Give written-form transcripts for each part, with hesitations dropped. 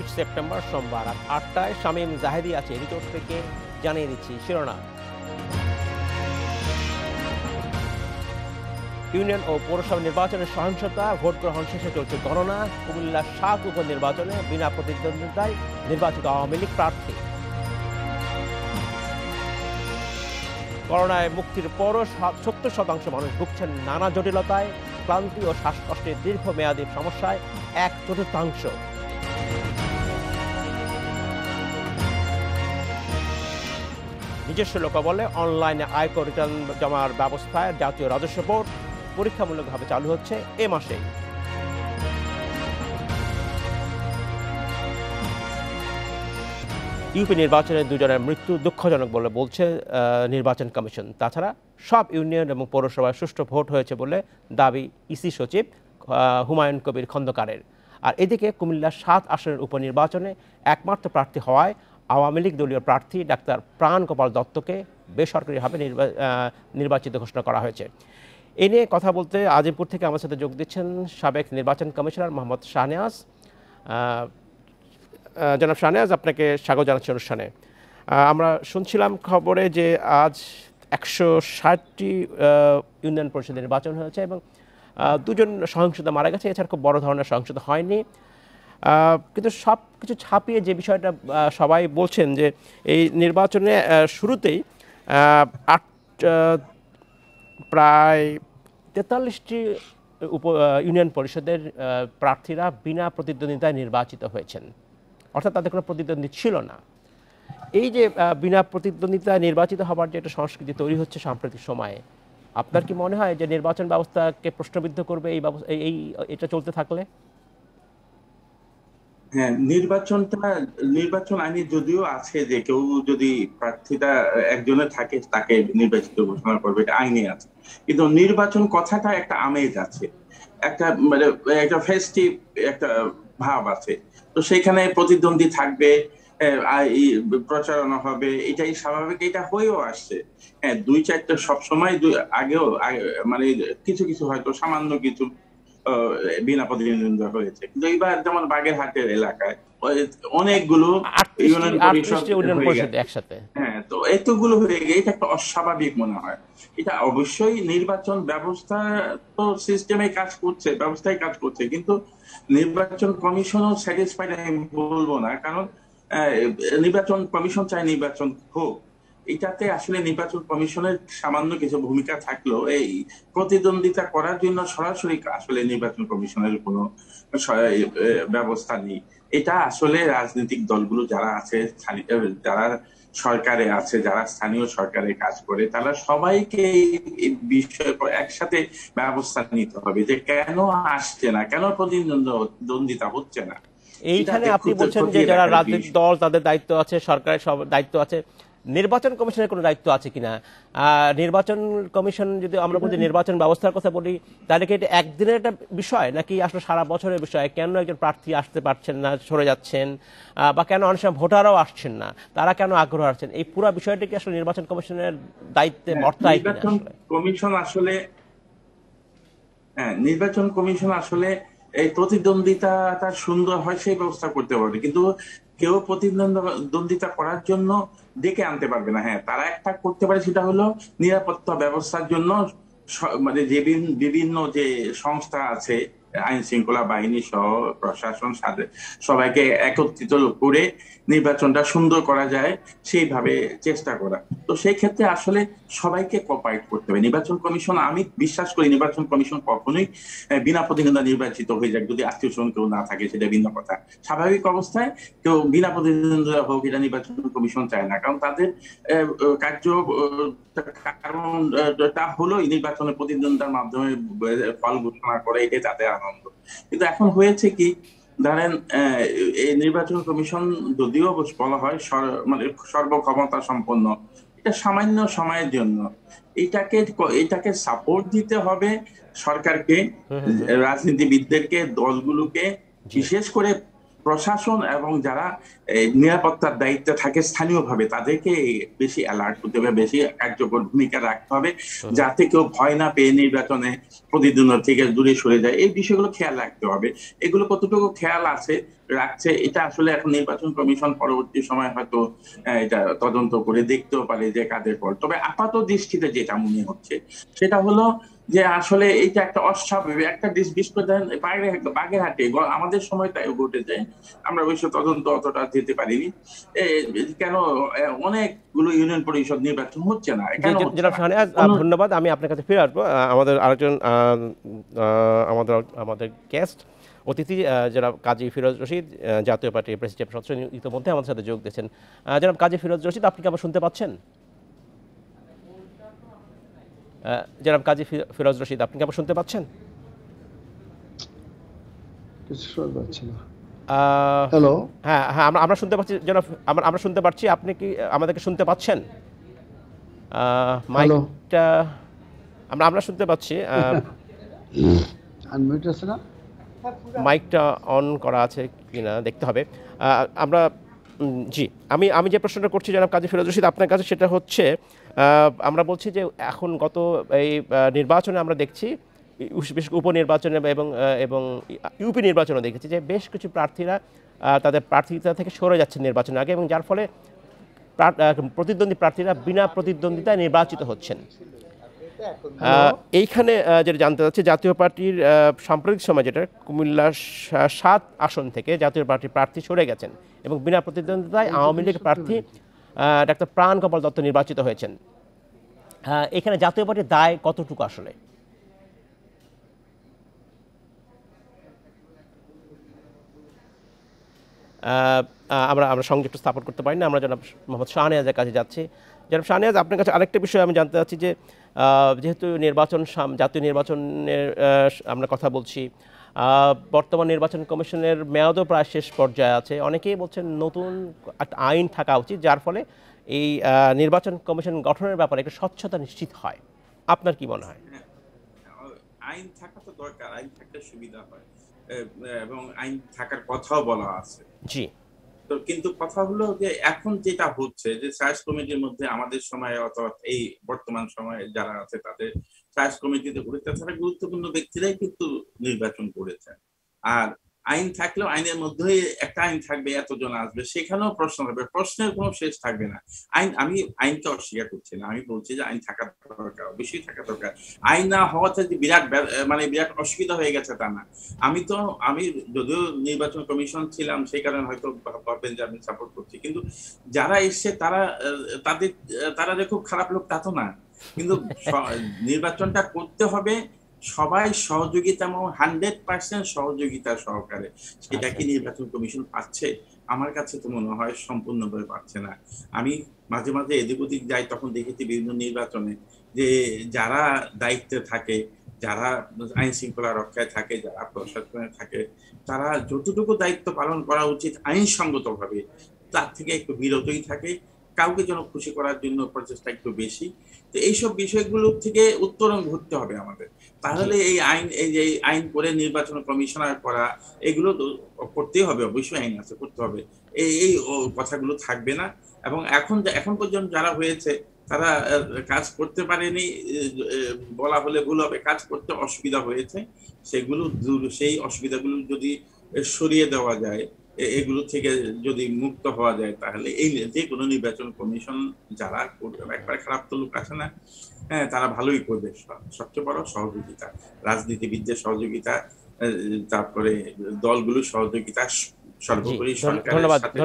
25 September সোমবার রাত 8টায় শামীম জাহেদি আছে এডিটর থেকে জানিয়ে দিচ্ছি শিরোনাম। ইউনিয়ন ও পৌরসভা নির্বাচনের সহিংসতা, ভোট গ্রহণ শেষে চলছে গণনা। কুমিল্লা 7 উপনির্বাচনে বিনা প্রতিদ্বন্দ্বিতায় নির্বাচিত আওয়ামী লীগ প্রার্থী। করোনায় মুক্তির পরও 70% মানুষ ভুগছেন নানা জটিলতায়, ক্লান্তি ও শ্বাসকষ্টের দীর্ঘমেয়াদী সমস্যায় 1/4। নিজস্ব লোকবলে অনলাইনে আয়কর রিটার্ন জমার ব্যবস্থায় জাতীয় রাজস্ব বোর্ড পরীক্ষামূলকভাবে চালু হচ্ছে এ মাসে। ইউপি নির্বাচনে 2 জনের মৃত্যু দুঃখজনক বলে বলছে নির্বাচন কমিশন। তাছাড়া সব ইউনিয়ন এবং পৌরসভায় সুষ্ঠু ভোট হয়েছে বলে দাবি ইসি সচিব হুমায়ুন কবির খন্দকারের। আর এদিকে কুমিল্লা 7 আসনের উপনির্বাচনে একমাত্র প্রার্থী হওয়ায় আওয়ামী লীগ দলীয় প্রার্থী ডাক্তার প্রাণ গোপাল দত্তকে বেসরকারিভাবে নির্বাচিত ঘোষণা করা হয়েছে। এ নিয়ে কথা বলতে আজিমপুর থেকে আমার সাথে যোগ দিচ্ছেন সাবেক নির্বাচন কমিশনার মোহাম্মদ শাহনেওয়াজ। জনাব শাহনেওয়াজ, আপনাকে স্বাগত জানাচ্ছি অনুষ্ঠানে। আমরা শুনছিলাম খবরে যে আজ 160টি ইউনিয়ন পরিষদের নির্বাচন হয়েছে এবং 2 জন সহিংসতা মারা গেছে। এছাড়া খুব বড় ধরনের সহিংসতা হয়নি। কিন্তু সব কিছু ছাপিয়ে যে বিষয়টা সবাই বলছেন যে এই নির্বাচনে শুরুতেই প্রায় 43টি ইউনিয়ন পরিষদের প্রার্থীরা বিনা প্রতিদ্বন্দ্বিতায় নির্বাচিত হয়েছেন, অর্থাৎ তাদের কোনো প্রতিদ্বন্দ্বী ছিল না। এই যে বিনা প্রতিদ্বন্দ্বিতায় নির্বাচিত হবার যে একটা সংস্কৃতি তৈরি হচ্ছে সাম্প্রতিক সময়ে, আপনার কি মনে হয় যে নির্বাচন ব্যবস্থাকে প্রশ্নবিদ্ধ করবে এটা চলতে থাকলে? হ্যাঁ, নির্বাচন আইনে যদিও আছে যে কেউ যদি প্রার্থীটা একজনের থাকে তাকে নির্বাচিত ঘোষণা করবে, এটা আইনে আছে। কিন্তু নির্বাচন কথাটা একটা আমেজ আছে, একটা মানে একটা ফেস্টিভ একটা ভাব আছে। তো সেখানে প্রতিদ্বন্দ্বী থাকবে, প্রচারণা হবে, এটাই স্বাভাবিক, এটা হয়েও আসছে। হ্যাঁ, 2-4টা সবসময় আগেও মানে কিছু কিছু হয়তো সামান্য কিছু বিনা প্রতিদ্বন্দ্বিতা হয়েছে, কিন্তু এইবার যেমন বাগেরহাটের এলাকায় অনেকগুলো ইউনিয়ন পরিষদ একসাথে, হ্যাঁ, তো এতগুলো হয়ে গিয়ে এটা একটা অস্বাভাবিক মনে হয়। এটা অবশ্যই নির্বাচন ব্যবস্থা তো সিস্টেমে কাজ করছে, ব্যবস্থায় কাজ করছে, কিন্তু নির্বাচন কমিশনও স্যাটিসফাইড আমি বলবো না, কারণ নির্বাচন কমিশন চায় নির্বাচন হোক। এটাতে আসলে নির্বাচন কমিশনের সামান্য কিছু ভূমিকা থাকলেও এই প্রতিদ্বন্দ্বিতা করার জন্য সরাসরি আসলে নির্বাচন কমিশনের কোনো ব্যবস্থা নেই। এটা আসলে রাজনৈতিক দলগুলো যারা আছে, যারা সরকারে আছে, যারা স্থানীয় সরকারে কাজ করে, তারা সবাইকে এই বিষয়ে একসাথে ব্যবস্থা নিতে হবে যে কেন আসছে না, কেন প্রতিদ্বন্দ্বিতা হচ্ছে না। এইখানে আপনি বলছেন যে যারা রাজনৈতিক দল তাদের দায়িত্ব আছে, সরকারের সব দায়িত্ব আছে, নির্বাচন কমিশনের কোনো দায়িত্ব আছে কিনা? নির্বাচন কমিশন, যদি আমরা বলি নির্বাচন ব্যবস্থার কথা বলি, তাহলে কি এটা একদিনের একটা বিষয় নাকি আসলে সারা বছরের বিষয়? কেন একজন প্রার্থী আসতে পারছেন না, সরে যাচ্ছেন, বা কেন অনেক সময় ভোটাররাও আসছেন না, তারা কেন আগ্রহ আসছেন? এই পুরো বিষয়টা কি আসলে নির্বাচন কমিশনের দায়িত্বে বর্তায় কিনা? নির্বাচন কমিশন আসলে এই প্রতিদ্বন্দ্বিতাটা সুন্দর হয় সেই ব্যবস্থা করতে পারবে, কিন্তু কেউ প্রতিদ্বন্দ্বিতা করার জন্য ডেকে আনতে পারবে না। হ্যাঁ, তারা একটা করতে পারে, সেটা হলো নিরাপত্তা ব্যবস্থার জন্য মানে যে বিভিন্ন যে সংস্থা আছে, আইন শৃঙ্খলা বাহিনী সহ প্রশাসন, সবাইকে একত্রিত করে নির্বাচনটা সুন্দর করা যায় সেইভাবে চেষ্টা করা। তো সেই ক্ষেত্রে আসলে সবাইকে কোঅপারেট করতে হবে নির্বাচন কমিশন। আমি বিশ্বাস করি নির্বাচন কমিশন কখনোই বিনা প্রতিদ্বন্দ্বিতা নির্বাচিত হয়ে যাক, যদি আত্মীয় স্বজন কেউ না থাকে সেটা ভিন্ন কথা। স্বাভাবিক অবস্থায় কেউ বিনা প্রতিদ্বন্দ্বিতা হোক, এটা নির্বাচন কমিশন চায় না, কারণ তাদের কারণটা হলো নির্বাচনের প্রতিদ্বন্দ্বিতার মাধ্যমে ফল ঘোষণা করে, এটাই তাদের আনন্দ। কিন্তু এখন হয়েছে কি, ধরেন এই নির্বাচন কমিশন যদিও বলা হয় মানে সর্বক্ষমতা সম্পন্ন, এটা সামান্য সময়ের জন্য। এটাকে সাপোর্ট দিতে হবে সরকারকে, রাজনীতিবিদদেরকে, দলগুলোকে, বিশেষ করে প্রশাসন এবং যারা নিরাপত্তার দায়িত্বে থাকে স্থানীয়ভাবে তাদেরকে বেশি অ্যালার্ট করতে হবে, বেশি কার্যকর ভূমিকা রাখতে হবে, যাতে কেউ ভয় না পেয়ে নির্বাচনে প্রতিদ্বন্দ্বিতা থেকে দূরে সরে যায়। এই বিষয়গুলো খেয়াল রাখতে হবে। এগুলো কতটুকু খেয়াল রাখছে এটা আসলে এখন নির্বাচন কমিশন পরবর্তী সময় হয়তো এটা তদন্ত করে দেখতেও পারে যে কাদের ফল। তবে আপাত দৃষ্টিতে যেটা মনে হচ্ছে সেটা হলো যে আসলে এটা একটা অস্বাভাবিক একটা বাগেরহাটে আমাদের সময় তাই ঘটেছে। আমরা অবশ্য তদন্ত অতটা যেতে পারিনি। কেন অনেকগুলো ইউনিয়ন পরিষদ নির্বাচন হচ্ছে না, কেন হচ্ছে জনাব না? শাহনেওয়াজ, ধন্যবাদ। আমি আপনার কাছে ফিরে আসবো। আমাদের আরেকজন আমাদের গেস্ট অতিথি জনাব কাজী ফিরোজ রশিদ, জাতীয় পার্টির প্রেসিডেন্ট সদস্য, ইতিমধ্যে আমাদের সাথে যোগ দিয়েছেন। জনাব কাজী ফিরোজ রশিদ, আপনি কি আবার শুনতে পাচ্ছেন? জনাব কাজী ফিরোজ রশিদ, আপনি কি আবার শুনতে পাচ্ছেন? হ্যালো, হ্যাঁ হ্যাঁ, আমরা শুনতে পাচ্ছি জনাব, আমরা শুনতে পাচ্ছি। আপনি কি আমাদেরকে শুনতে পাচ্ছেন? মাইকটা আমরা শুনতে পাচ্ছি। আনমিউট আছে না? মাইকটা অন করা আছে কিনা দেখতে হবে। আমরা জি, আমি যে প্রশ্নটা করছি জনাব কাজী ফিরোজ রশিদ আপনার কাছে, সেটা হচ্ছে আমরা বলছি যে এখন গত এই নির্বাচনে আমরা দেখছি, বিশেষ উপনির্বাচনে এবং ইউপি নির্বাচনে দেখেছি যে বেশ কিছু প্রার্থীরা তাদের প্রার্থিতা থেকে সরে যাচ্ছেন নির্বাচনের আগে, এবং যার ফলে প্রতিদ্বন্দ্বী প্রার্থীরা বিনা প্রতিদ্বন্দ্বিতায় নির্বাচিত হচ্ছেন। এইখানে যেটা জানতে চাচ্ছি, জাতীয় পার্টির সাম্প্রতিক সময় যেটা কুমিল্লা ৭ আসন থেকে জাতীয় পার্টির প্রার্থী সরে গেছেন এবং বিনা প্রতিদ্বন্দ্বিতায় আওয়ামী লীগ প্রার্থী ডাক্তার প্রাণ গোপাল দত্ত নির্বাচিত হয়েছেন। এখানে জাতীয় পার্টির দায় কতটুকু আসলে? আমরা সংযুক্ত স্থাপন করতে পারি না। আমরা জনাব মোহাম্মদ শাহনেওয়াজের কাছে যাচ্ছি। জনাব শাহনেওয়াজ, আপনার কাছে আরেকটা বিষয় আমি জানতে চাচ্ছি যে যেহেতু জাতীয় নির্বাচনের আমরা কথা বলছি, বর্তমান নির্বাচন কমিশনের মেয়াদও প্রায় শেষ পর্যায়ে আছে। অনেকেই বলছেন নতুন একটা আইন থাকা উচিত, যার ফলে এই নির্বাচন কমিশন গঠনের ব্যাপারে একটা স্বচ্ছতা নিশ্চিত হয়। আপনার কি মনে হয়? আইন থাকা তো দরকার, আইন থাকলে সুবিধা হয় এবং আইন থাকার কথাও বলা আছে। জি, তো কিন্তু কথা হলো যে এখন যেটা হচ্ছে যে সার্চ কমিটির মধ্যে আমাদের সময় অথবা এই বর্তমান সময়ে যারা আছে তাদের সার্চ কমিটিতে ঘুরতে থাকা গুরুত্বপূর্ণ ব্যক্তিরাই কিন্তু নির্বাচন করেছেন। আর আইন থাকলেও আইনের মধ্যেই একটা আইন থাকবে, এতজন আসবে, সেখানেও প্রশ্ন হবে, প্রশ্নের কোনো শেষ থাকবে না। আমি আইনকে অস্বীকার করছি না, আমি বলছি যে আইন থাকা দরকার, অবশ্যই থাকা দরকার। আইন না হওয়াতে যে বিরাট অসুবিধা হয়ে গেছে তা না। আমি যদিও নির্বাচন কমিশন ছিলাম, সেই কারণে হয়তো ভাববেন যে আমি সাপোর্ট করছি, কিন্তু যারা এসছে তারা যে খুব খারাপ লোক তা তো না। কিন্তু নির্বাচনটা করতে হবে সবাই সহযোগিতা এবং 100% সহযোগিতা সহকারে। সেটা কি নির্বাচন কমিশন পাচ্ছে? আমার কাছে তো মনে হয় সম্পূর্ণভাবে পাচ্ছে না। আমি মাঝে মাঝে এদিক ওদিক যাই, তখন দেখেছি বিভিন্ন নির্বাচনে যে যারা দায়িত্বে থাকে, যারা আইন শৃঙ্খলা রক্ষায় থাকে, যারা প্রশাসনে থাকে, তারা যতটুকু দায়িত্ব পালন করা উচিত আইনসঙ্গতভাবে তার থেকে একটু বিরতই থাকে, কাউকে যেন খুশি করার জন্য প্রচেষ্টা একটু বেশি। তো এইসব বিষয়গুলো থেকে উত্তরণ ঘটতে হবে আমাদের। তাহলে এই যে আইন করে নির্বাচন কমিশনার করা, এগুলো তো করতেই হবে, অবশ্যই আইন আছে, করতে হবে। এই কথাগুলো থাকবে না। এবং এখন পর্যন্ত যারা হয়েছে তারা কাজ করতে পারেনি বলা হলে ভুল হবে, কাজ করতে অসুবিধা হয়েছে, সেই অসুবিধাগুলো যদি সরিয়ে দেওয়া যায়, এগুলো থেকে যদি মুক্ত হওয়া যায়, তাহলে এই যে কোনো নির্বাচন কমিশন যারা একবার খারাপ তো লোক আছে না, হ্যাঁ, তারা ভালোই করবে। সবচেয়ে বড় সহযোগিতা, রাজনীতিবিদদের সহযোগিতা, তারপরে দলগুলোর সহযোগিতা, সর্বোপরি সরকারের সাথে।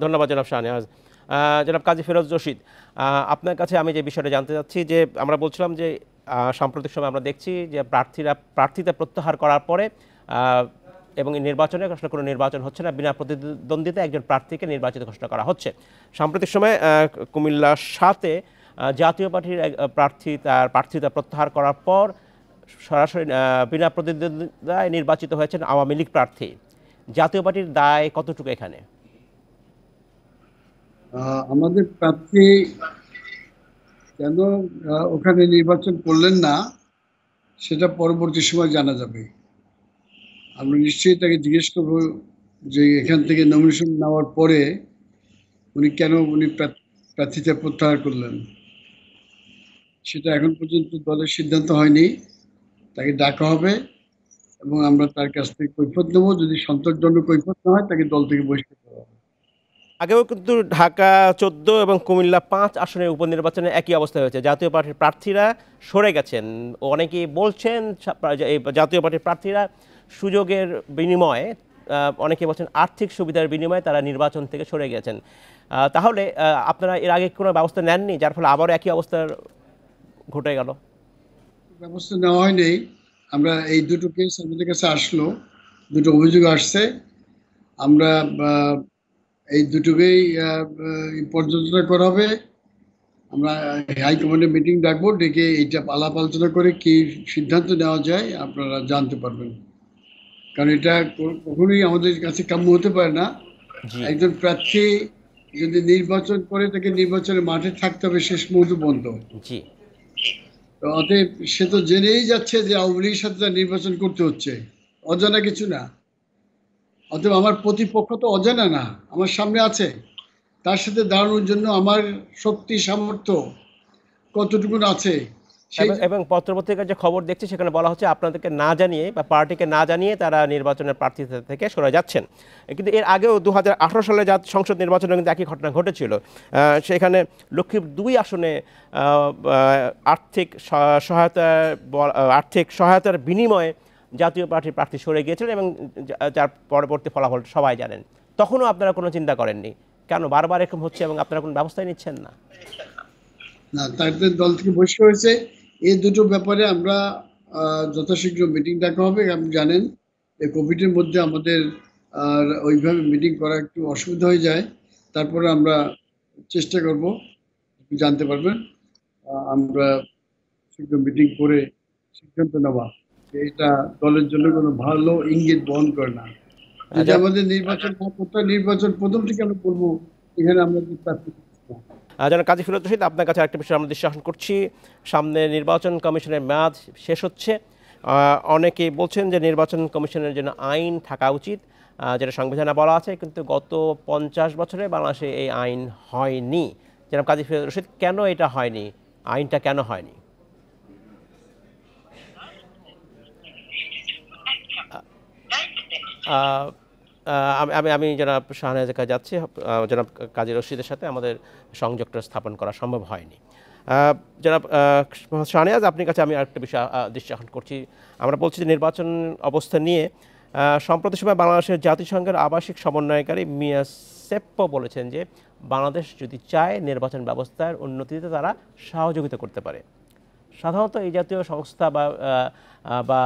ধন্যবাদ জনাব শাহনেওয়াজ। জনাব কাজী ফিরোজ রশিদ, আপনার কাছে আমি যে বিষয়টা জানতে চাচ্ছি যে আমরা বলছিলাম যে সাম্প্রতিক সময় আমরা দেখছি যে প্রার্থিতা প্রত্যাহার করার পরে এবং এই নির্বাচনে আসলে কোনো নির্বাচন হচ্ছে না, বিনা প্রতিদ্বন্দ্বিতায় একজন প্রার্থীকে নির্বাচিত ঘোষণা করা হচ্ছে। সাম্প্রতিক সময়ে কুমিল্লা ৭-এ জাতীয় পার্টির প্রার্থী তার প্রার্থিতা প্রত্যাহার করার পর সরাসরি বিনা প্রতিদ্বন্দ্বিতায় নির্বাচিত হয়েছেন আওয়ামী লীগ প্রার্থী। জাতীয় পার্টির দায় কতটুকু এখানে? আমাদের প্রার্থী কেন ওখানে নির্বাচন করলেন না সেটা পরবর্তী সময় জানা যাবে। আমরা নিশ্চয়ই তাকে জিজ্ঞেস করবো যে এখান থেকে নমিনেশন নেওয়ার পরে উনি প্রার্থিতা প্রত্যাহার করলেন, সেটা এখন পর্যন্ত দলের সিদ্ধান্ত হয়নি। তাকে ডাকা হবে এবং আমরা তার কাছ থেকে কৈফিয়ত নেবো। যদি সন্তোষজনক কৈফিয়ত না হয় তাকে দল থেকে বহিষ্কার করা হবে। আগেও কিন্তু ঢাকা 14 এবং কুমিল্লা 5 আসনের উপনির্বাচনে একই অবস্থা হয়েছে। জাতীয় পার্টির প্রার্থীরা সরে গেছেন। অনেকেই বলছেন এই জাতীয় পার্টির প্রার্থীরা সুযোগের বিনিময়ে, অনেকে বলছেন আর্থিক সুবিধার বিনিময়ে তারা নির্বাচন থেকে সরে গেছেন। তাহলে আপনারা এর আগে কোনো ব্যবস্থা নেননি, যার ফলে আবারও একই অবস্থা ঘটে গেল? ব্যবস্থা নেওয়া হয়নি। আমরা এই দুটো কেস আমাদের কাছে আসলো, দুটো অভিযোগ আসছে। আমরা এই দুটোকেই পর্যালোচনা করা হবে। আমরা হাইকমান্ডের মিটিং ডাকবো, ডেকে এইটা আলাপ আলোচনা করে কি সিদ্ধান্ত নেওয়া যায় আপনারা জানতে পারবেন। কারণ এটা কখনোই আমাদের কাছে কাম্য হতে পারে না। একজন প্রার্থী যদি নির্বাচন করে তাকে নির্বাচনের মাঠে থাকতে হবে শেষ মুহূর্ত পর্যন্ত। তো অতএব সে তো জেনেই যাচ্ছে যে আওয়ামী লীগের সাথে তার নির্বাচন করতে হচ্ছে, অজানা কিছু না। অতএব আমার প্রতিপক্ষ তো অজানা না, আমার সামনে আছে। তার সাথে দাঁড়ানোর জন্য আমার শক্তি সামর্থ্য কতটুকু আছে। এবং পত্রপত্রিকার যে খবর দেখছি সেখানে বলা হচ্ছে আপনাদেরকে না জানিয়ে বা পার্টিকে না জানিয়ে তারা নির্বাচনের প্রার্থী থেকে সরে যাচ্ছেন। কিন্তু এর আগেও 2018 সালে সংসদ নির্বাচনে কিন্তু একই ঘটনা ঘটেছিল। সেখানে লক্ষ্মীপুর 2 আসনে আর্থিক সহায়তার বিনিময়ে জাতীয় পার্টির প্রার্থী সরে গিয়েছিলেন এবং যার পরবর্তী ফলাফল সবাই জানেন। তখনও আপনারা কোনো চিন্তা করেননি? কেন বারবার এরকম হচ্ছে এবং আপনারা কোনো ব্যবস্থাই নিচ্ছেন না? না, তাদের দল থেকে বহিষ্কার হয়েছে। এই দুটো ব্যাপারে আমরা যথাশীঘ্র মিটিং ডাকা হবে। আপনি জানেন এই কোভিডের মধ্যে আমাদের ওইভাবে মিটিং করা একটু অসুবিধা হয়ে যায়। তারপরে আমরা চেষ্টা করব, জানতে পারবেন। আমরা শীঘ্র মিটিং করে সিদ্ধান্ত নেওয়া, এটা দলের জন্য কোনো ভালো ইঙ্গিত বহন করে না। যদি আমাদের নির্বাচন প্রথম থেকে আমরা করবো, এখানে আমরা যেন কাজী ফিরোজ রশীদ, আপনার কাছে একটা বিষয় আমরা দৃষ্টি আকর্ষণ করছি। সামনে নির্বাচন কমিশনের মেয়াদ শেষ হচ্ছে। অনেকেই বলছেন যে নির্বাচন কমিশনের জন্য আইন থাকা উচিত, যেটা সংবিধানে বলা আছে, কিন্তু গত 50 বছরে বাংলাদেশে এই আইন হয়নি। যেন কাজী ফিরোজ রশীদ, কেন এটা হয়নি? আইনটা কেন হয়নি? আমি জনাব শাহনেওয়াজের কাছে যাচ্ছি। জনাব কাজী রশিদের সাথে আমাদের সংযোগটা স্থাপন করা সম্ভব হয়নি। জনাব শাহনেওয়াজ, আপনার কাছে আমি আরেকটা বিষয় দৃষ্টি আকর্ষণ করছি। আমরা বলছি যে নির্বাচন অবস্থা নিয়ে সম্প্রতি সময় বাংলাদেশের জাতিসংঘের আবাসিক সমন্বয়কারী মিয়া সেপ্পো বলেছেন যে বাংলাদেশ যদি চায় নির্বাচন ব্যবস্থার উন্নতিতে তারা সহযোগিতা করতে পারে। সাধারণত এই জাতীয় সংস্থা বা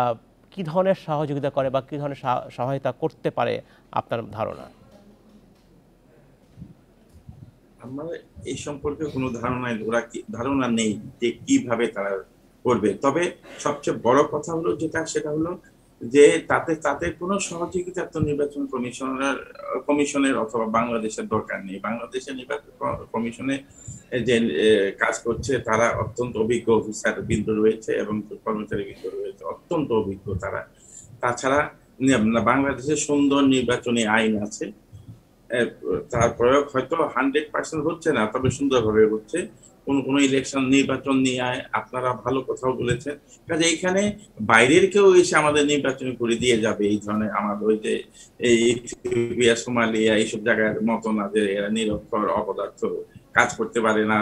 কী ধরনের সহযোগিতা করে বা কী ধরনের সহায়তা করতে পারে আপনার ধারণা? আমার এই সম্পর্কে কোনো ধারণা নেই যে কিভাবে তারা করবে। তবে সবচেয়ে বড় কথা হলো সেটা হলো যে তাদের কোনো সহযোগিতা তো নির্বাচন কমিশনের অথবা বাংলাদেশের দরকার নেই। বাংলাদেশের নির্বাচন কমিশনে যে কাজ করছে তারা অত্যন্ত অভিজ্ঞ অফিসার বিন্দু রয়েছে এবং কর্মচারী বিন্দু রয়েছে, অত্যন্ত অভিজ্ঞ তারা। তাছাড়া বাংলাদেশের সুন্দর নির্বাচনী আইন আছে, তার প্রয়োগ হয়তো 100% হচ্ছে না, তবে সুন্দরভাবে হচ্ছে। কোন ইলেকশন নির্বাচন নিয়ে আপনারা ভালো কথাও বলেছেন। কাজে এখানে বাইরের কেউ এসে আমাদের নির্বাচন করে দিয়ে যাবে এই ধরনের আমাদের ওই যে এই ইথিওপিয়া, সোমালিয়া এইসব জায়গার মতো না যে এরা নিরক্ষর অপদার্থ, কাজ করতে পারে না,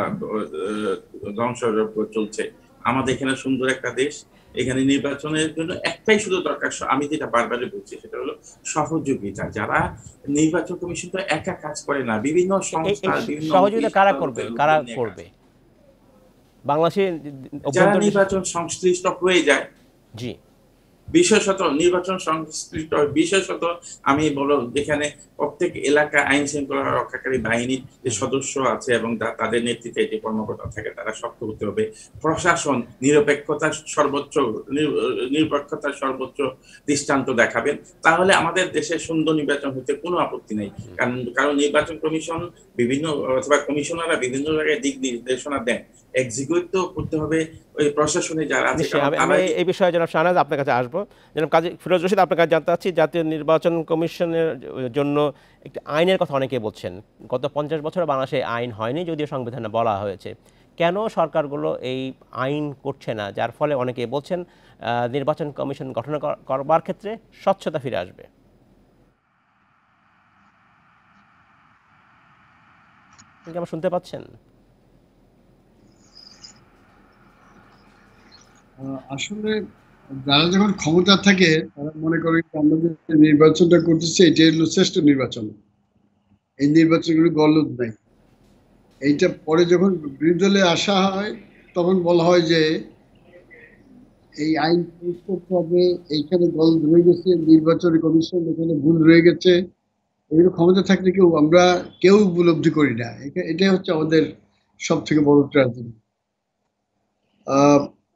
ধ্বংসযজ্ঞ চলছে। আমাদের এখানে সুন্দর একটা দেশ, এখানে নির্বাচনের জন্য একটাই শুধু দরকার, আমি যেটা বারবারই বলছি সেটা হলো সহযোগিতা। যারা নির্বাচন কমিশন তো একা কাজ করে না, বিভিন্ন সংস্থা, বিভিন্ন সহযোগিতা কারা করবে? বাংলাদেশে যারা নির্বাচন সংশ্লিষ্ট হয়ে যায়, জি, বিশেষত নির্বাচন সংশ্লিষ্ট, বিশেষত আমি বলো যেখানে প্রত্যেক এলাকা আইন শৃঙ্খলা রক্ষাকারী বাহিনীর যে সদস্য আছে এবং তাদের নেতৃত্বে যে কর্মকর্তা থাকে তারা শক্ত হতে হবে। প্রশাসন নিরপেক্ষতার সর্বোচ্চ দৃষ্টান্ত দেখাবেন, তাহলে আমাদের দেশে সুন্দর নির্বাচন হতে কোনো আপত্তি নেই। কারণ নির্বাচন কমিশন বিভিন্ন অথবা কমিশনাররা বিভিন্ন জায়গায় দিক নির্দেশনা দেন, এক্সিকিউট তো করতে হবে ওই প্রশাসনে যারা আছে, নিশ্চয়ই কারণ আমি তারাই। এই বিষয়ে জনাব শাহনাজ আপনার কাছে আসবো। জনাব কাজী ফিরোজ রশিদ, আপনার কাছে জানতে চাচ্ছি, জাতীয় নির্বাচন কমিশনের জন্য একটি আইনের কথা অনেকে বলছেন। গত 50 বছরে বাংলাদেশে আইন হয়নি, যদিও সংবিধানে বলা হয়েছে। কেন সরকারগুলো এই আইন করছে না, যার ফলে অনেকে বলছেন নির্বাচন কমিশন গঠন করবার ক্ষেত্রে স্বচ্ছতা ফিরে আসবে? আপনি কি আমার শুনতে পাচ্ছেন? আসলে যারা যখন ক্ষমতা থাকে তারা মনে করে যে আমরা যে নির্বাচনটা করতেছি এটাই হলো শ্রেষ্ঠ নির্বাচন, এই নির্বাচনগুলো গলদ নাই। এইটা পরে যখন বিরোধী দলে আসা হয় তখন বলা হয় যে এই আইন প্রয়োগ করতে হবে, এইখানে গলদ রয়ে গেছে, নির্বাচন কমিশন এখানে ভুল রয়ে গেছে। এগুলো ক্ষমতা থাকলে কেউ উপলব্ধি করি না। এটাই হচ্ছে আমাদের সব থেকে বড় ট্র্যাজেডি।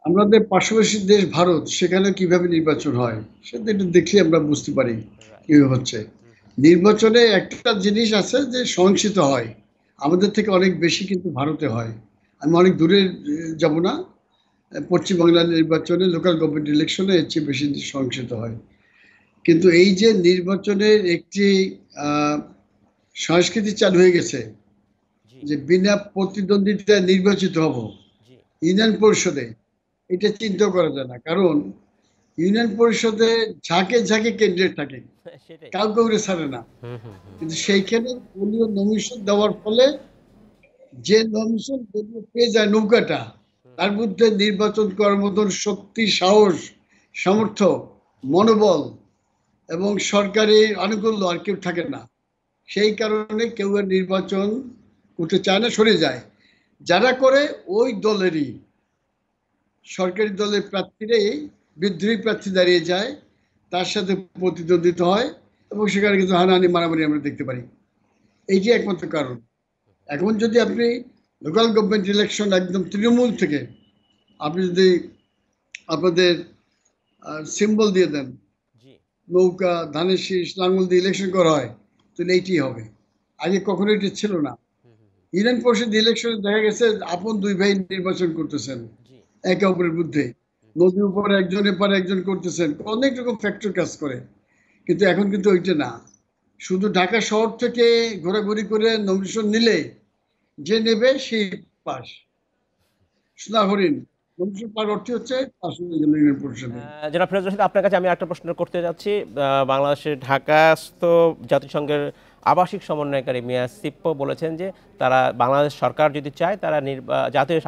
আমাদের পার্শ্ববর্তী দেশ ভারত, সেখানে কিভাবে নির্বাচন হয় সেটা একটু দেখলে আমরা বুঝতে পারি কিভাবে হচ্ছে। নির্বাচনে একটা জিনিস আছে যে সহিংসিত হয়, আমাদের থেকে অনেক বেশি কিন্তু ভারতে হয়। আমি অনেক দূরে যাব না, পশ্চিমবাংলার নির্বাচনে লোকাল গভর্নমেন্ট ইলেকশনে এর চেয়ে বেশি সহিংসিত হয়। কিন্তু এই যে নির্বাচনের একটি সংস্কৃতি চালু হয়ে গেছে যে বিনা প্রতিদ্বন্দ্বিতায় নির্বাচিত হব ইউনিয়ন পরিষদে, এটা চিন্তা করা যায় না। কারণ ইউনিয়ন পরিষদে ঝাঁকে ঝাঁকে ক্যান্ডিডেট থাকে, সেটাই। কাউকে ছাড়ে না। কিন্তু সেইখানে দলীয় নমিশন দেওয়ার ফলে যে নমিশন পেয়ে যায় নৌকাটা, তার মধ্যে নির্বাচন করার মতন শক্তি, সাহস, সামর্থ্য, মনোবল এবং সরকারি আনুকূল্য আর কেউ থাকে না। সেই কারণে কেউ আর নির্বাচন করতে চায় না, সরে যায়। যারা করে ওই দলেরই সরকারি দলের প্রার্থীরাই বিদ্রোহী প্রার্থী দাঁড়িয়ে যায়, তার সাথে প্রতিদ্বন্দ্বিতা হয় এবং সেখানে কিন্তু হানাহানি মারামারি আমরা দেখতে পারি। এইটি একমাত্র কারণ। এখন যদি আপনি লোকাল গভর্নমেন্ট ইলেকশন একদম তৃণমূল থেকে আপনি যদি আপনাদের সিম্বল দিয়ে দেন, নৌকা, ধানের শীষ, লাঙ্গল দিয়ে ইলেকশন করা হয়, তাহলে এইটি হবে। আগে কখনো এটি ছিল না। ইউনিয়ন পরিষদ ইলেকশনে দেখা গেছে আপন দুই ভাই নির্বাচন করতেছেন একে অপরের বিরুদ্ধে, নদীর উপরে একজন এপারে একজন করতেছেন, অনেক রকম ফ্যাক্টর কাজ করে। কিন্তু এখন কিন্তু ওইটা না, শুধু ঢাকা শহর থেকে ঘোরাঘুরি করে নমিনেশন নিলে যে নেবে সেই পাস। সোনা হরিণ নমিনেশন পাওয়ার অর্থ হচ্ছে পাস হয়ে গেল ইউনিয়ন পরিষদে। জনাব ফিরোজ রশিদ, আপনার কাছে আমি একটা প্রশ্ন করতে যাচ্ছি। বাংলাদেশের ঢাকাস্থ জাতিসংঘের আবাসিক সমন্বয়কারী মিয়া সিপ্পো বলেছেন যে তারা বাংলাদেশ সরকার যদি চায় তারা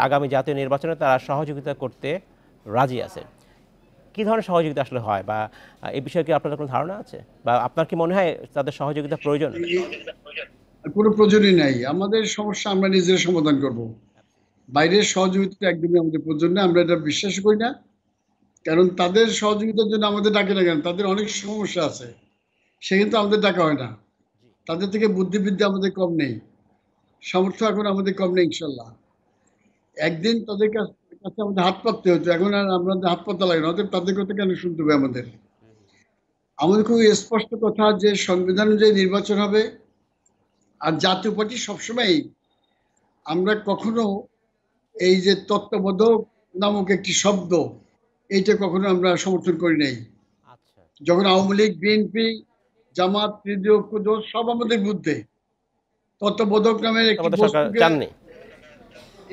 আগামী জাতীয় নির্বাচনে তারা সহযোগিতা করতে রাজি আছে। কি ধরনের সহযোগিতা আসলে হয়, বা এই বিষয়ে কি আপনাদের কোনো ধারণা আছে, বা আপনার কি মনে হয় তাদের সহযোগিতা প্রয়োজন? কোনো প্রয়োজনই নাই। আমাদের সমস্যা আমরা নিজেরা সমাধান করব। বাইরের সহযোগিতা একদমই আমাদের প্রয়োজন নেই, আমরা এটা বিশ্বাস করি না। কারণ তাদের সহযোগিতার জন্য আমাদের ডাকে না কেন? তাদের অনেক সমস্যা আছে, সে কিন্তু আমাদের ডাকা হয় না। তাদের থেকে বুদ্ধিবিদ্যা আমাদের কম নেই, সামর্থ্য এখন আমাদের কম নেই। ইনশাল্লাহ একদিন তাদের কাছে আমাদের হাত পাততে হতো, এখন আর আমাদের হাত পাতা লাগে না। অতএব তাদের কথা কেন শুনতে হবে আমাদের? আমাদের খুব স্পষ্ট কথা যে সংবিধান অনুযায়ী নির্বাচন হবে। আর জাতীয় পার্টি সবসময়, আমরা কখনো এই যে তত্ত্বাবধায়ক নামক একটি শব্দ, এইটা কখনো আমরা সমর্থন করি নাই। যখন আওয়ামী লীগ, বিএনপি, জামাত, তৃতীয় ঐক্য সব আমাদের বিরুদ্ধে, তত্ত্বাবধায়ক নামের একটি বস্তুকে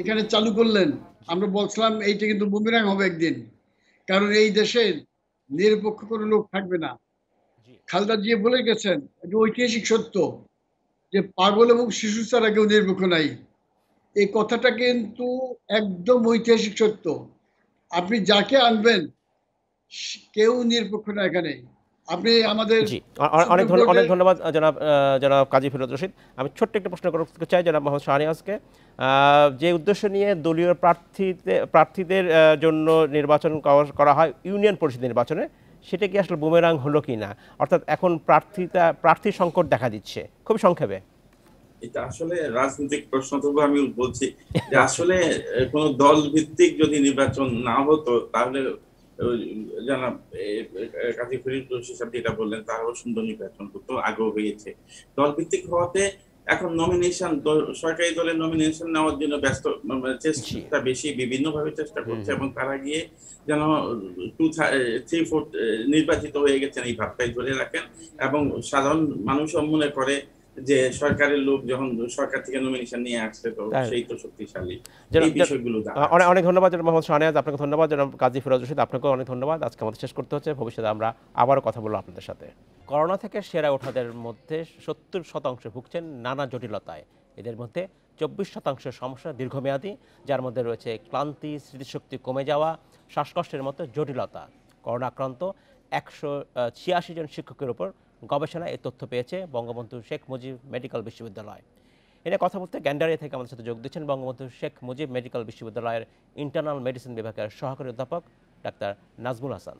এখানে চালু করলেন, আমরা বলছিলাম এইটা কিন্তু বুমেরাং হবে একদিন। কারণ এই দেশের নিরপেক্ষ কোনো লোক থাকবে না। খালেদা জিয়া বলে গেছেন, এটা ঐতিহাসিক সত্য, যে পাগল এবং শিশু ছাড়া কেউ নিরপেক্ষ নাই। এই কথাটা কিন্তু একদম ঐতিহাসিক সত্য। আপনি যাকে আনবেন কেউ নিরপেক্ষ না এখানে। আপনি আমাদের অনেক ধন্যবাদ জনাব কাজী ফিরোজ রশিদ। আমি ছোট্ট একটা প্রশ্ন করতে চাই জনাব মোহাম্মদ শাহনিয়াজকে। যে উদ্দেশ্য নিয়ে দলীয় প্রার্থীদের জন্য নির্বাচন করা হয় ইউনিয়ন পরিষদ নির্বাচনে, সেটা কি আসলে বুমেরাং হলো কি না? অর্থাৎ এখন প্রার্থী সংকট দেখা দিচ্ছে। খুব সংক্ষেপে। এটা আসলে রাজনৈতিক প্রশ্ন, তবু আমি বলছি যে আসলে কোন দল ভিত্তিক যদি নির্বাচন না হতো তাহলে জানাব কাজী ফরিদ রশিদ সাহেব যেটা বললেন তারও সুন্দর নির্বাচন হতো, আগেও হয়েছে। দল ভিত্তিক হওয়াতে এখন নমিনেশন, সরকারি দলের নমিনেশন নেওয়ার জন্য ব্যস্ত, জি। চেষ্টা বেশি, বিভিন্নভাবে চেষ্টা হুম করছে, হুম। এবং তারা গিয়ে যেন 2/3 নির্বাচিত হয়ে গেছেন এই ভাবটাই ধরে রাখেন। এবং সাধারণ মানুষও মনে করে যে সরকারের লোক যখন সরকার থেকে নমিনেশন নিয়ে আসছে, তো তাই সেই তো শক্তিশালী, এই জনাব বিষয়গুলো অনেক দাঁড়াচ্ছে। অনেক ধন্যবাদ জনাব মোহাম্মদ শাহনেওয়াজ, আপনাকে ধন্যবাদ জনাব কাজী ফিরোজ রশিদ, আপনাকেও অনেক ধন্যবাদ। আজকে আমাদের শেষ করতে হচ্ছে, ভবিষ্যতে আমরা আবারও কথা বলবো আপনাদের সাথে। করোনা থেকে সেরা ওঠাদের মধ্যে 70% ভুগছেন নানা জটিলতায়। এদের মধ্যে 24% সমস্যা দীর্ঘমেয়াদী, যার মধ্যে রয়েছে ক্লান্তি, স্মৃতিশক্তি কমে যাওয়া, শ্বাসকষ্টের মতো জটিলতা। করোনা আক্রান্ত 186 জন শিক্ষকের উপর গবেষণায় এই তথ্য পেয়েছে বঙ্গবন্ধু শেখ মুজিব মেডিকেল বিশ্ববিদ্যালয়। এনে কথা বলতে গ্যান্ডারিয়া থেকে আমাদের সাথে যোগ দিচ্ছেন বঙ্গবন্ধু শেখ মুজিব মেডিকেল বিশ্ববিদ্যালয়ের ইন্টারনাল মেডিসিন বিভাগের সহকারী অধ্যাপক ডাক্তার নাজমুল হাসান।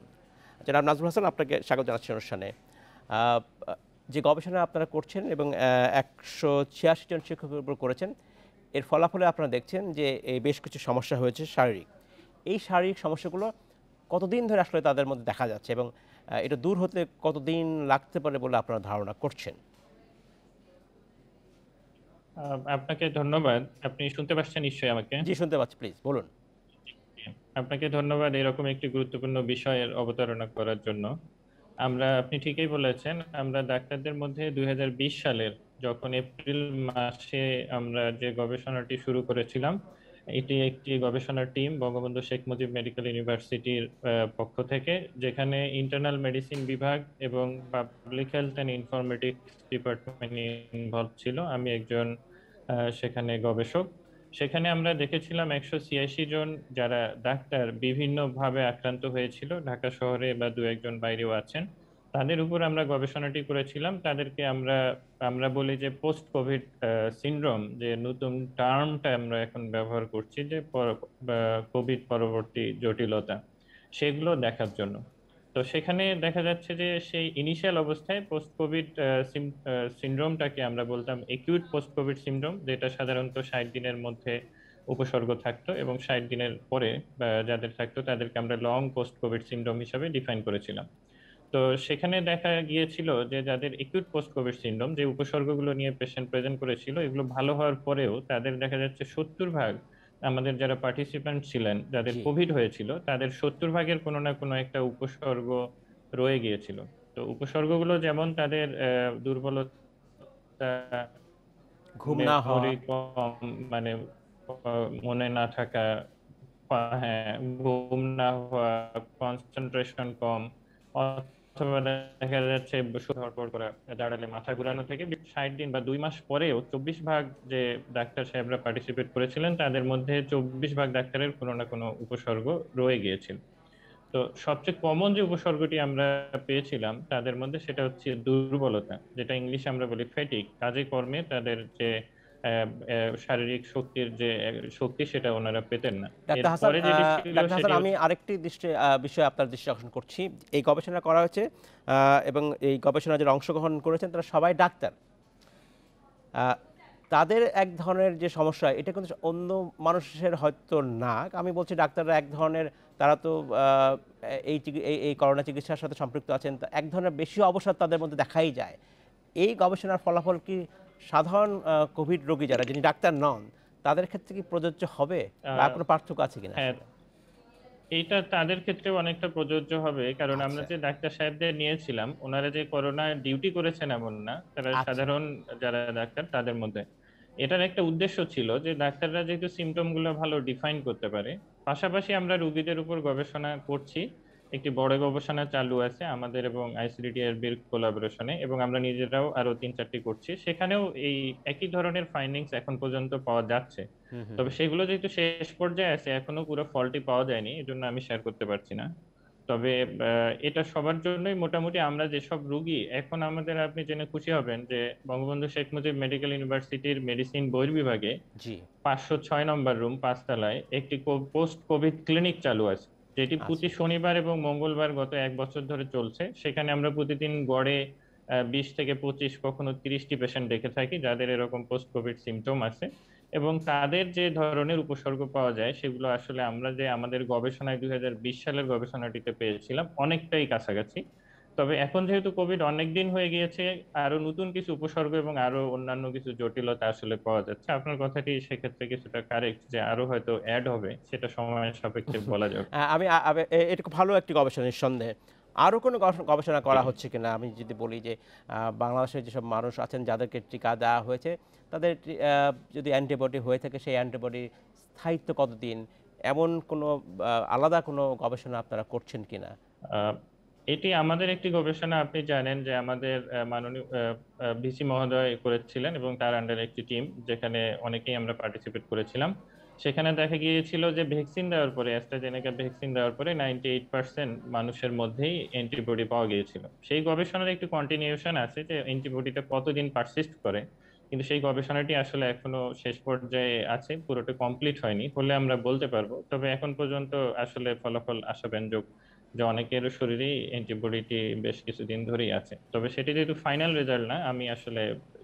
জনাব নাজমুল হাসান, আপনাকে স্বাগত জানাচ্ছি অনুষ্ঠানে। আহ, যে গবেষণা আপনারা করছেন এবং 186 জন শিক্ষকের উপর করেছেন, এর ফলাফলে আপনারা দেখছেন যে এই বেশ কিছু সমস্যা হয়েছে শারীরিক। এই শারীরিক সমস্যাগুলো কতদিন ধরে আসলে তাদের মধ্যে দেখা যাচ্ছে এবং এটা দূর হতে কতদিন লাগতে পারে বলে আপনারা ধারণা করছেন? আপনাকে ধন্যবাদ। আপনি শুনতে পাচ্ছেন নিশ্চয়ই আমাকে? জি, শুনতে পাচ্ছি, প্লিজ বলুন। আপনাকে ধন্যবাদ এরকম একটি গুরুত্বপূর্ণ বিষয়ের অবতারণা করার জন্য। আপনি ঠিকই বলেছেন, আমরা ডাক্তারদের মধ্যে 2020 সালের যখন এপ্রিল মাসে আমরা যে গবেষণাটি শুরু করেছিলাম, এটি একটি গবেষণা টিম বঙ্গবন্ধু শেখ মুজিব মেডিকেল ইউনিভার্সিটির পক্ষ থেকে, যেখানে ইন্টারনাল মেডিসিন বিভাগ এবং public health and informatics department involve ছিল। আমি একজন সেখানে গবেষক। সেখানে আমরা দেখেছিলাম 186 জন যারা ডাক্তার বিভিন্নভাবে আক্রান্ত হয়েছিল, ঢাকা শহরে বা দু একজন বাইরেও আছেন। তাদের উপর আমরা গবেষণাটি করেছিলাম। তাদেরকে আমরা আমরা বলি যে পোস্ট কোভিড সিনড্রোম, যে নতুন টার্মটা আমরা এখন ব্যবহার করছি, যে কোভিড পরবর্তী জটিলতা, সেগুলো দেখার জন্য। তো সেখানে দেখা যাচ্ছে যে সেই ইনিশিয়াল অবস্থায় পোস্ট কোভিড সিনড্রোমটাকে আমরা বলতাম একিউট পোস্ট কোভিড সিনড্রোম, যেটা সাধারণত 60 দিনের মধ্যে উপসর্গ থাকতো, এবং 60 দিনের পরে যাদের থাকতো তাদেরকে আমরা লং পোস্ট কোভিড সিনড্রোম হিসাবে ডিফাইন করেছিলাম। তো সেখানে দেখা গিয়েছিল যে যাদের একিউট পোস্ট কোভিড সিনড্রোম, যে উপসর্গগুলো নিয়ে পেশেন্ট প্রেজেন্ট করেছিল, এগুলো ভালো হওয়ার পরেও তাদের দেখা যাচ্ছে 70% আমাদের যারা পার্টিসিপেন্ট ছিলেন, যাদের জি। কোভিড হয়েছিল, তাদের 70%-এর কোনো না কোনো একটা উপসর্গ রয়ে গিয়েছিল। তো উপসর্গগুলো যেমন তাদের দুর্বলতা, ঘুম না হওয়া। মেমোরি কম, মানে মনে না থাকা, হ্যাঁ, ঘুম না হওয়া, কনসেন্ট্রেশন কম, অথবা দেখা যাচ্ছে ধরপড় করা, দাঁড়ালে মাথা ঘোরানো, থেকে 60 দিন বা 2 মাস পরেও 24% যে ডাক্তার সাহেবরা পার্টিসিপেট করেছিলেন, তাদের মধ্যে 24% ডাক্তারের কোনো না কোনো উপসর্গ রয়ে গিয়েছিল। তো সবচেয়ে কমন যে উপসর্গটি আমরা পেয়েছিলাম তাদের মধ্যে, সেটা হচ্ছে দুর্বলতা, যেটা ইংলিশে আমরা বলি ফ্যাটিক। কাজে কর্মে তাদের যে শারীরিক শক্তির যে শক্তি, সেটা ওনারা পেতেন না। ডাক্তার হাসান, এরপরে যেটি ছিল সেটি আমি আরেকটি বিষয়ে আপনার দৃষ্টি আকর্ষণ করছি। এই গবেষণা করা হয়েছে এবং এই গবেষণায় যারা অংশগ্রহণ করেছেন তারা সবাই ডাক্তার। আহ, তাদের এক ধরনের যে সমস্যা, এটা কিন্তু অন্য মানুষের হয়তো না। আমি বলছি ডাক্তাররা এক ধরনের, তারা তো এই করোনা চিকিৎসার সাথে সম্পৃক্ত আছেন, তা এক ধরনের বেশি অবসাদ তাদের মধ্যে দেখাই যায়। এই গবেষণার ফলাফল কি সাধারণ কোভিড রোগী যারা, যিনি ডাক্তার নন, তাদের ক্ষেত্রে কি প্রযোজ্য হবে বা কোনো পার্থক্য আছে কিনা? হ্যাঁ, এইটা তাদের ক্ষেত্রেও অনেকটা প্রযোজ্য হবে, কারণ আমরা আচ্ছা যে ডাক্তার সাহেবদের নিয়েছিলাম, ওনারা যে করোনা ডিউটি করেছেন এমন না, তারা আচ্ছা। সাধারণ যারা ডাক্তার তাদের মধ্যে। এটার একটা উদ্দেশ্য ছিল যে ডাক্তাররা যেহেতু সিমটম গুলো ভালো ডিফাইন করতে পারে, পাশাপাশি আমরা রোগীদের উপর গবেষণা করছি। একটি বড় গবেষণা চালু আছে আমাদের এবং আইসিডিডিআরবি এর কোলাবোরেশনে, এবং আমরা নিজেরাও আরো 3-4টি করছি। সেখানেও এই একই ধরনের ফাইন্ডিংস এখন পর্যন্ত পাওয়া যাচ্ছে। হুম হুম তবে হুম। সেগুলো যেহেতু শেষ পর্যায়ে আছে, এখনো পুরো ফলটি পাওয়া যায়নি, এই জন্য আমি শেয়ার করতে পারছি না। তবে এটা সবার জন্যই মোটামুটি, আমরা যেসব রুগী এখন আমাদের, আপনি জেনে খুশি হবেন যে বঙ্গবন্ধু শেখ মুজিব মেডিকেল ইউনিভার্সিটির মেডিসিন বহির্বিভাগে জি। 506 নম্বর রুম, 5 তলায় একটি পোস্ট কোভিড ক্লিনিক চালু আছে, যেটি প্রতি আচ্ছা। শনিবার এবং মঙ্গলবার গত 1 বছর ধরে চলছে। সেখানে আমরা প্রতিদিন গড়ে 20 থেকে 25, কখনো 30টি পেশেন্ট দেখে থাকি যাদের এরকম পোস্ট কোভিড সিমটম আছে, এবং তাদের যে ধরনের উপসর্গ পাওয়া যায় সেগুলো আসলে আমরা যে আমাদের গবেষণায় 2020 সালের গবেষণাটিতে পেয়েছিলাম অনেকটাই কাছাকাছি। তবে এখন যেহেতু কোভিড অনেক দিন হয়ে গিয়েছে, আরো নতুন কিছু উপসর্গ এবং আরো অন্যান্য কিছু জটিলতা আসলে পাওয়া যাচ্ছে। আপনার কথাটি সেক্ষেত্রে কিছুটা কারেক্ট যে আরো হয়তো অ্যাড হবে, সেটা সময়ের সাপেক্ষে বলা যাবে। এটা খুব ভালো একটি গবেষণা নিঃসন্দেহে। আরও কোনো গবেষণা করা হচ্ছে কিনা আমি যদি বলি যে বাংলাদেশের যেসব মানুষ আছেন যাদেরকে টিকা দেওয়া হয়েছে তাদের যদি অ্যান্টিবডি হয়ে থাকে সেই অ্যান্টিবডির স্থায়িত্ব কতদিন, এমন কোনো আলাদা কোনো গবেষণা আপনারা করছেন কিনা? আহ, এটি আমাদের একটি গবেষণা। আপনি জানেন যে আমাদের মাননীয় ভিসি মহোদয় করেছিলেন এবং তার আন্ডারে একটি টিম, যেখানে অনেকেই আমরা পার্টিসিপেট করেছিলাম। সেখানে দেখা গিয়েছিল যে ভ্যাকসিন দেওয়ার পরে, অ্যাস্ট্রাজেনেকা ভ্যাকসিন দেওয়ার পরে 98% মানুষের মধ্যেই অ্যান্টিবডি পাওয়া গিয়েছিল। সেই গবেষণার একটি কন্টিনিউশন আছে যে অ্যান্টিবডিটা কতদিন পারসিস্ট করে, কিন্তু সেই গবেষণাটি আসলে এখনো শেষ পর্যায়ে আছে, পুরোটা কমপ্লিট হয়নি। হলে আমরা বলতে পারবো, তবে এখন পর্যন্ত আসলে ফলাফল আশাব্যঞ্জক যে অনেকের শরীরেই অ্যান্টিবডিটি বেশ কিছুদিন ধরেই আছে। তবে সেটি যেহেতু ফাইনাল রেজাল্ট না, আমি আসলে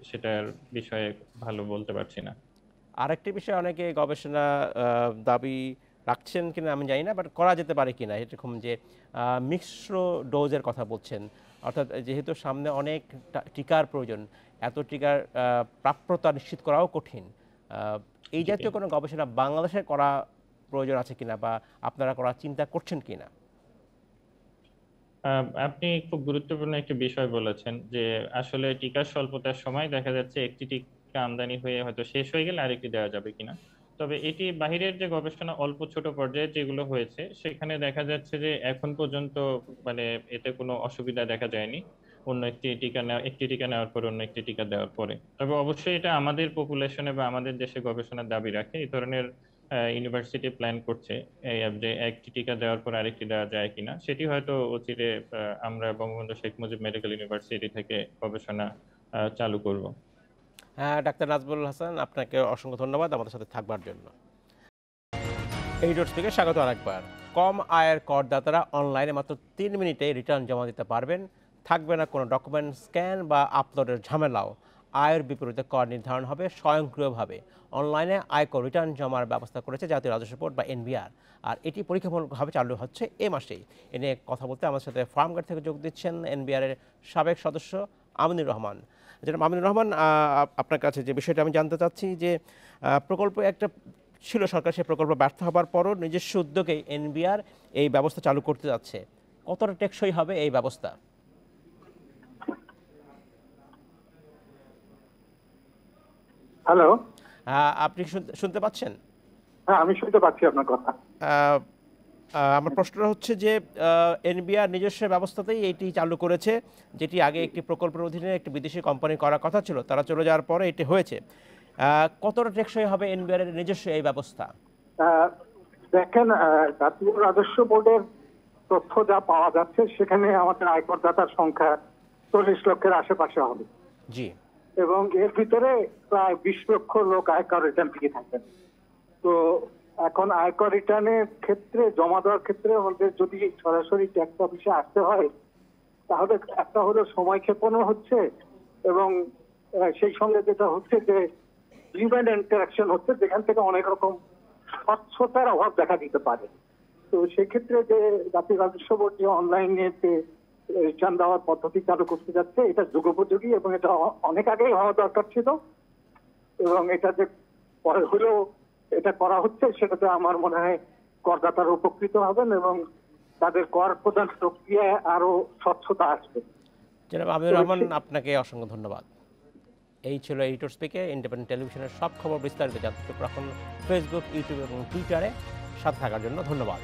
সেটার বিষয়ে ভালো বলতে পারছি না। আরেকটি বিষয় অনেকে গবেষণা দাবি রাখছেন কিনা আমি জানি না, বাট করা যেতে পারে কিনা এরকম যে মিশ্র ডোজের কথা বলছেন, অর্থাৎ যেহেতু সামনে অনেক টিকার প্রয়োজন, এত টিকার প্রাপ্যতা নিশ্চিত করাও কঠিন। এই জাতীয় কোনো গবেষণা বাংলাদেশে করা প্রয়োজন আছে কিনা বা আপনারা করার চিন্তা করছেন কিনা? আপনি খুব গুরুত্বপূর্ণ একটি বিষয় বলেছেন যে আসলে টিকার স্বল্পতার সময় দেখা যাচ্ছে একটি টিকা আমদানি হয়ে হয়তো শেষ হয়ে গেলে আরেকটি দেওয়া যাবে কিনা। তবে এটি বাহিরের যে গবেষণা অল্প ছোট পর্যায়ে যেগুলো হয়েছে, সেখানে দেখা যাচ্ছে যে এখন পর্যন্ত মানে এতে কোনো অসুবিধা দেখা যায়নি অন্য একটি টিকা নেওয়ার পর অন্য একটি টিকা দেওয়ার পরে। তবে অবশ্যই এটা আমাদের পপুলেশনে বা আমাদের দেশে গবেষণার দাবি রাখে। এই ধরনের ইউনিভার্সিটি প্ল্যান করছে যে একটি টিকা দেওয়ার পর আরেকটি দেওয়া যায় কিনা। সেটি হয়তো অচিরে আমরা বঙ্গবন্ধু শেখ মুজিব মেডিকেল ইউনিভার্সিটি থেকে গবেষণা চালু করব। হ্যাঁ, ডাক্তার নাজমুল হাসান, আপনাকে অসংখ্য ধন্যবাদ আমাদের সাথে থাকবার জন্য। এই ডোজ থেকে স্বাগত আরেকবার। কম আয়ের করদাতারা অনলাইনে মাত্র 3 মিনিটে রিটার্ন জমা দিতে পারবেন। থাকবে না কোনো ডকুমেন্ট স্ক্যান বা আপলোডের ঝামেলাও। আয়ের বিপরীতে কর নির্ধারণ হবে স্বয়ংক্রিয়ভাবে। অনলাইনে আয়কর রিটার্ন জমার ব্যবস্থা করেছে জাতীয় রাজস্ব বোর্ড বা এনবিআর, আর এটি পরীক্ষামূলকভাবে চালু হচ্ছে এ মাসেই। এ নিয়ে কথা বলতে আমার সাথে ফার্মগেট থেকে যোগ দিচ্ছেন এনবিআরের সাবেক সদস্য আমিনুর রহমান। যেটা আমিনুর রহমান, আপনার কাছে যে বিষয়টা আমি জানতে চাচ্ছি যে প্রকল্প একটা ছিল সরকার, সেই প্রকল্প ব্যর্থ হবার পরও নিজস্ব উদ্যোগে এনবিআর এই ব্যবস্থা চালু করতে যাচ্ছে। কতটা টেকসই হবে এই ব্যবস্থা? হ্যালো। আপনি শুনতে পাচ্ছেন? হ্যাঁ, আমি শুনতে পাচ্ছি আপনার কথা। আমার প্রশ্নটা হচ্ছে যে এনবিআর নিজস্ব ব্যবস্থাতেই এটি চালু করেছে, যেটি আগে একটি প্রকল্পের অধীনে একটি বিদেশি কোম্পানি করার কথা ছিল, তারা চলে যাওয়ার পরে এটি হয়েছে। কতটা টেকসই হবে এনবিআর এর নিজস্ব এই ব্যবস্থা? দেখেন, জাতীয় রাজস্ব বোর্ডের তথ্য যা পাওয়া যাচ্ছে সেখানে আমাদের আয়করদাতার সংখ্যা 40 লক্ষের আশেপাশে হবে। জি। এবং এর ভিতরে প্রায় 20 লক্ষ লোক আয়কর রিটার্ন থেকে থাকবেন। তো এখন আয়কর রিটার্নের ক্ষেত্রে জমা দেওয়ার ক্ষেত্রে আমাদের যদি সরাসরি ট্যাক্স অফিসে আসতে হয়, তাহলে একটা হলো সময় ক্ষেপণও হচ্ছে, এবং সেই সঙ্গে যেটা হচ্ছে যে হিউম্যান ইন্টারাকশন হচ্ছে, যেখান থেকে অনেক রকম স্বচ্ছতার অভাব দেখা দিতে পারে। তো সেক্ষেত্রে যে জাতীয় রাজস্ব বোর্ড যে অনলাইনে রিটার্ন দেওয়ার পদ্ধতি চালু করতে যাচ্ছে, এটা যুগোপযোগী এবং এটা অনেক আগেই হওয়া দরকার ছিল, এবং এটা যে পরে হলেও এটা করা হচ্ছে, সেটাতে আমার মনে হয় করদাতারা উপকৃত হবেন এবং তাদের কর প্রদান প্রক্রিয়ায় আরো স্বচ্ছতা আসবে। জনাব আমিনুর রহমান, আপনাকে অসংখ্য ধন্যবাদ। এই ছিল এডিটর স্পিকে ইন্ডিপেন্ডেন্ট টেলিভিশনের সব খবর বিস্তারিত জানতে চোখ রাখুন ফেসবুক, ইউটিউব এবং টুইটারে। সাথে থাকার জন্য ধন্যবাদ।